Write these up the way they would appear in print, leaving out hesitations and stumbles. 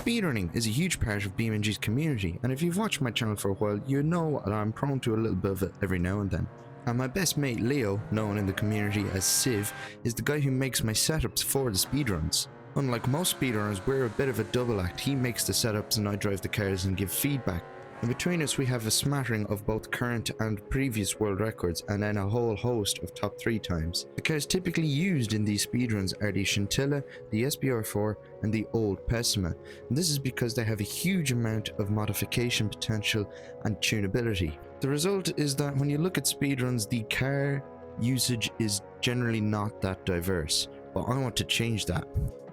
Speedrunning is a huge part of Beaming's community, and if you've watched my channel for a while, you know that I'm prone to a little bit of it every now and then. And my best mate Leo, known in the community as Civ, is the guy who makes my setups for the speedruns. Unlike most speedrunners, we're a bit of a double act. He makes the setups and I drive the cars and give feedback. And between us we have a smattering of both current and previous world records, and then a whole host of top 3 times. The cars typically used in these speedruns are the Scintilla, the SBR4 and the Old Pessima, and this is because they have a huge amount of modification potential and tunability. The result is that when you look at speedruns, the car usage is generally not that diverse, but I want to change that.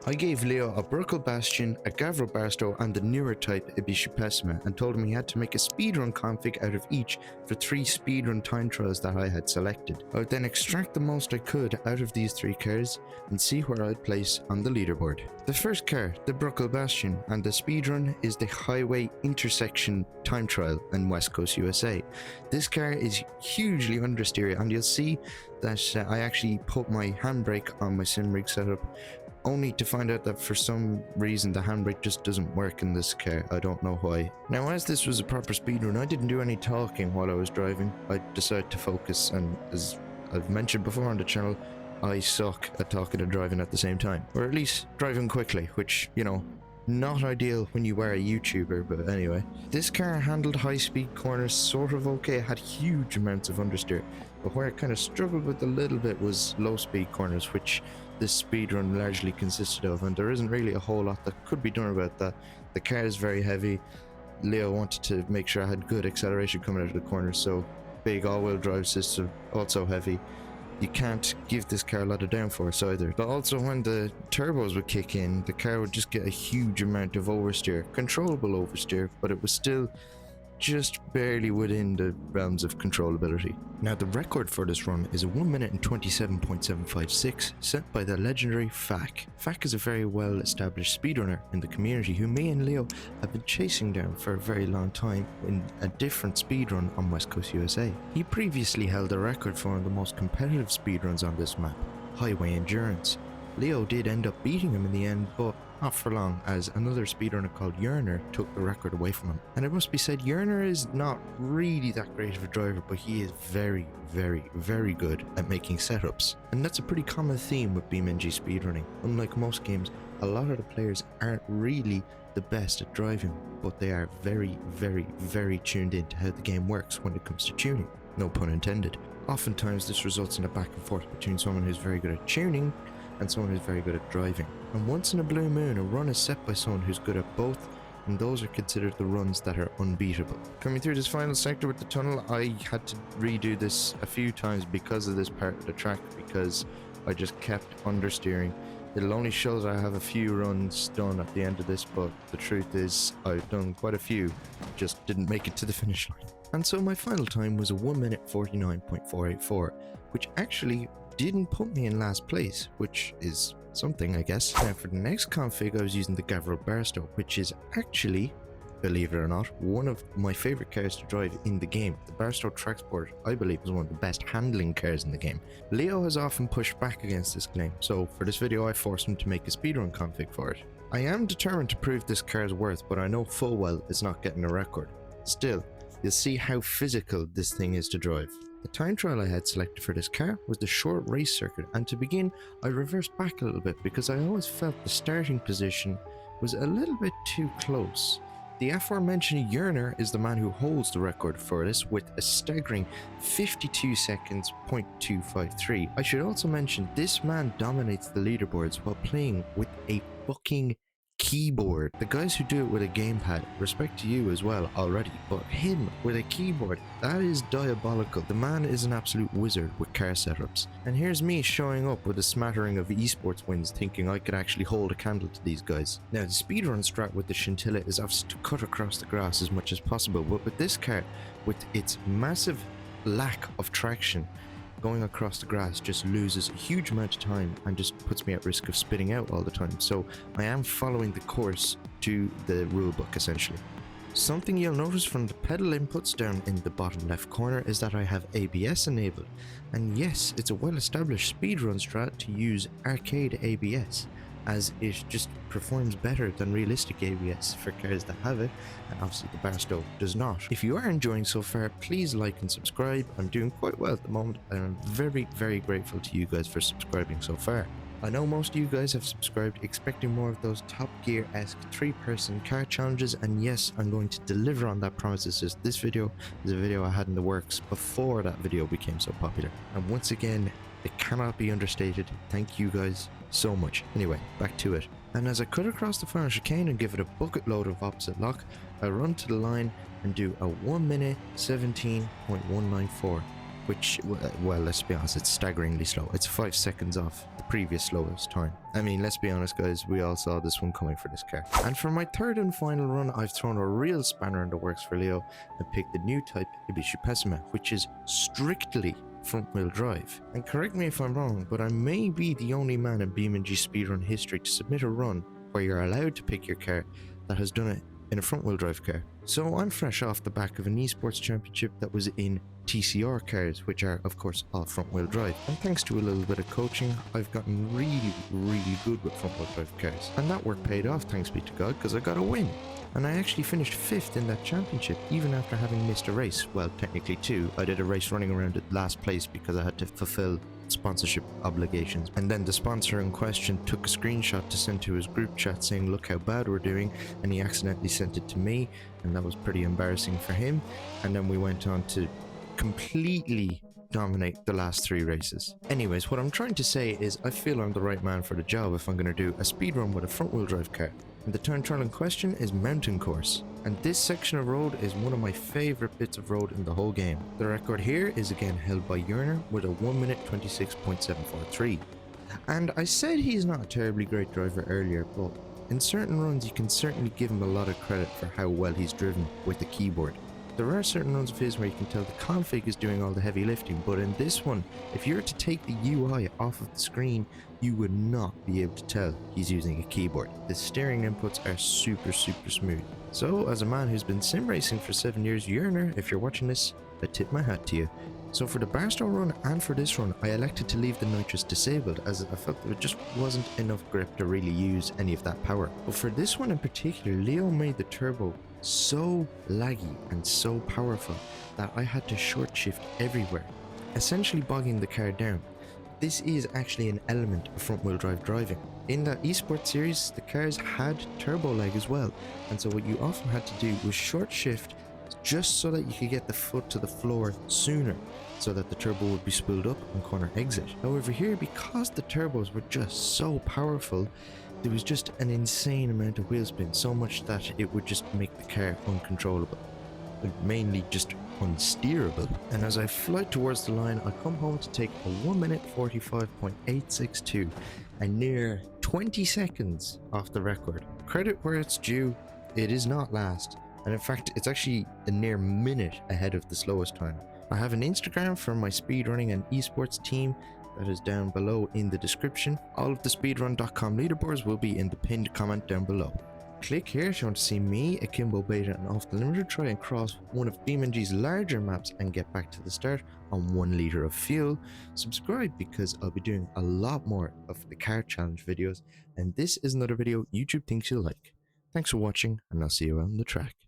I gave Leo a Burkle Bastion, a Gavro Barstow and the newer type Ibishu Pessima, and told him he had to make a speedrun config out of each for 3 speedrun time trials that I had selected. I would then extract the most I could out of these 3 cars and see where I'd place on the leaderboard. The first car, the Burkle Bastion, and the speedrun is the Highway Intersection time trial in West Coast USA. This car is hugely understeer, and you'll see that I actually put my handbrake on my sim rig setup, only to find out that for some reason the handbrake just doesn't work in this car. I don't know why. Now, as this was a proper speedrun, I didn't do any talking while I was driving. I decided to focus, and as I've mentioned before on the channel, I suck at talking and driving at the same time. Or at least driving quickly, which, you know, not ideal when you are a YouTuber, but anyway. This car handled high speed corners sort of okay. It had huge amounts of understeer, but where it kind of struggled with a little bit was low speed corners, which this speedrun largely consisted of, and there isn't really a whole lot that could be done about that. The car is very heavy. Leo wanted to make sure I had good acceleration coming out of the corners, so big all-wheel drive system, also heavy. You can't give this car a lot of downforce either. But also when the turbos would kick in, the car would just get a huge amount of oversteer. Controllable oversteer, but it was still just barely within the realms of controllability. Now, the record for this run is a 1 minute and 27.756 set by the legendary Fak. Fak is a very well established speedrunner in the community who me and Leo have been chasing down for a very long time in a different speedrun on West Coast USA. He previously held the record for one of the most competitive speedruns on this map, Highway Endurance. Leo did end up beating him in the end, but not for long, as another speedrunner called Yerner took the record away from him. And it must be said, Yerner is not really that great of a driver, but he is very, very good at making setups. And that's a pretty common theme with BeamNG speedrunning. Unlike most games, a lot of the players aren't really the best at driving, but they are very tuned in to how the game works when it comes to tuning. No pun intended. Oftentimes this results in a back and forth between someone who's very good at tuning and someone who's very good at driving. And once in a blue moon, a run is set by someone who's good at both, and those are considered the runs that are unbeatable. Coming through this final sector with the tunnel, I had to redo this a few times because of this part of the track, because I just kept understeering. It'll only show that I have a few runs done at the end of this, but the truth is I've done quite a few, just didn't make it to the finish line. And so my final time was a 1 minute 49.484, which actually didn't put me in last place, which is something, I guess. Now, for the next config, I was using the Gavro Barstow, which is actually, believe it or not, one of my favorite cars to drive in the game. The Barstow Track Sport, I believe, is one of the best handling cars in the game. Leo has often pushed back against this claim, so for this video I forced him to make a speedrun config for it. I am determined to prove this car's worth, but I know full well it's not getting a record. Still, you'll see how physical this thing is to drive. The time trial I had selected for this car was the short race circuit, and to begin I reversed back a little bit because I always felt the starting position was a little bit too close. The aforementioned Yerner is the man who holds the record for this with a staggering 52 seconds .253. I should also mention this man dominates the leaderboards while playing with a fucking keyboard. The guys who do it with a gamepad, respect to you as well already, but him with a keyboard, that is diabolical. The man is an absolute wizard with car setups. And here's me showing up with a smattering of eSports wins, thinking I could actually hold a candle to these guys. Now, the speedrun strat with the Scintilla is obviously to cut across the grass as much as possible, but with this car, with its massive lack of traction, going across the grass just loses a huge amount of time and just puts me at risk of spitting out all the time. So I am following the course to the rulebook essentially. Something you'll notice from the pedal inputs down in the bottom left corner is that I have ABS enabled. And yes, it's a well established speedrun strat to use arcade ABS. as it just performs better than realistic ABS for cars that have it, and obviously the Barstow does not. If you are enjoying so far, please like and subscribe. I'm doing quite well at the moment, and I'm very, very grateful to you guys for subscribing so far. I know most of you guys have subscribed expecting more of those Top Gear-esque 3-person car challenges, and yes, I'm going to deliver on that promise. It's just this video is a video I had in the works before that video became so popular. And once again, it cannot be understated. Thank you guys so much. Anyway, back to it. And as I cut across the final chicane and give it a bucket load of opposite lock, I run to the line and do a 1 minute 17.194. Which, well, let's be honest, it's staggeringly slow. It's 5 seconds off the previous slowest time. I mean, let's be honest, guys, we all saw this one coming for this car. And for my third and final run, I've thrown a real spanner in the works for Leo and picked the new type Ibishi Pessima, which is strictly front-wheel drive. And correct me if I'm wrong, but I may be the only man in BeamingG speedrun history to submit a run where you're allowed to pick your car that has done it in a front-wheel drive car. So I'm fresh off the back of an eSports championship that was in TCR cars, which are of course all front-wheel drive. And thanks to a little bit of coaching, I've gotten really, really good with front-wheel drive cars. And that work paid off, thanks be to God, because I got a win. And I actually finished 5th in that championship, even after having missed a race. Well, technically 2. I did a race running around at last place because I had to fulfill sponsorship obligations. And then the sponsor in question took a screenshot to send to his group chat saying, look how bad we're doing, and he accidentally sent it to me, and that was pretty embarrassing for him. And then we went on to completely dominate the last 3 races. Anyways, what I'm trying to say is I feel I'm the right man for the job if I'm going to do a speedrun with a front-wheel drive car. And the time trial in question is Mountain Course. And this section of road is one of my favourite bits of road in the whole game. The record here is again held by Yerner with a 1 minute 26.743. And I said he's not a terribly great driver earlier, but in certain runs you can certainly give him a lot of credit for how well he's driven with the keyboard. There are certain runs of his where you can tell the config is doing all the heavy lifting, but in this one, if you were to take the UI off of the screen, you would not be able to tell he's using a keyboard. The steering inputs are super smooth. So as a man who's been sim racing for 7 years, Yerner, if you're watching this, I tip my hat to you. So for the Barstow run and for this run, I elected to leave the nitrous disabled as I felt there just wasn't enough grip to really use any of that power. But for this one in particular, Leo made the turbo so laggy and so powerful that I had to short shift everywhere, essentially bogging the car down. This is actually an element of front-wheel drive driving. In that eSports series, the cars had turbo lag as well, and so what you often had to do was short shift just so that you could get the foot to the floor sooner, so that the turbo would be spooled up on corner exit. However here, because the turbos were just so powerful, there was just an insane amount of wheel spin, so much that it would just make the car uncontrollable, and mainly just unsteerable. And as I fly towards the line, I come home to take a 1 minute 45.862, a near 20 seconds off the record. Credit where it's due, it is not last, and in fact it's actually a near minute ahead of the slowest time. I have an Instagram for my speedrunning and esports team that is down below in the description. All of the speedrun.com leaderboards will be in the pinned comment down below. Click here if you want to see me, Akimbo Beta, and Off the Limiter try and cross one of BeamingG's larger maps and get back to the start on 1 litre of fuel. Subscribe because I'll be doing a lot more of the car challenge videos, and this is another video YouTube thinks you'll like. Thanks for watching, and I'll see you on the track.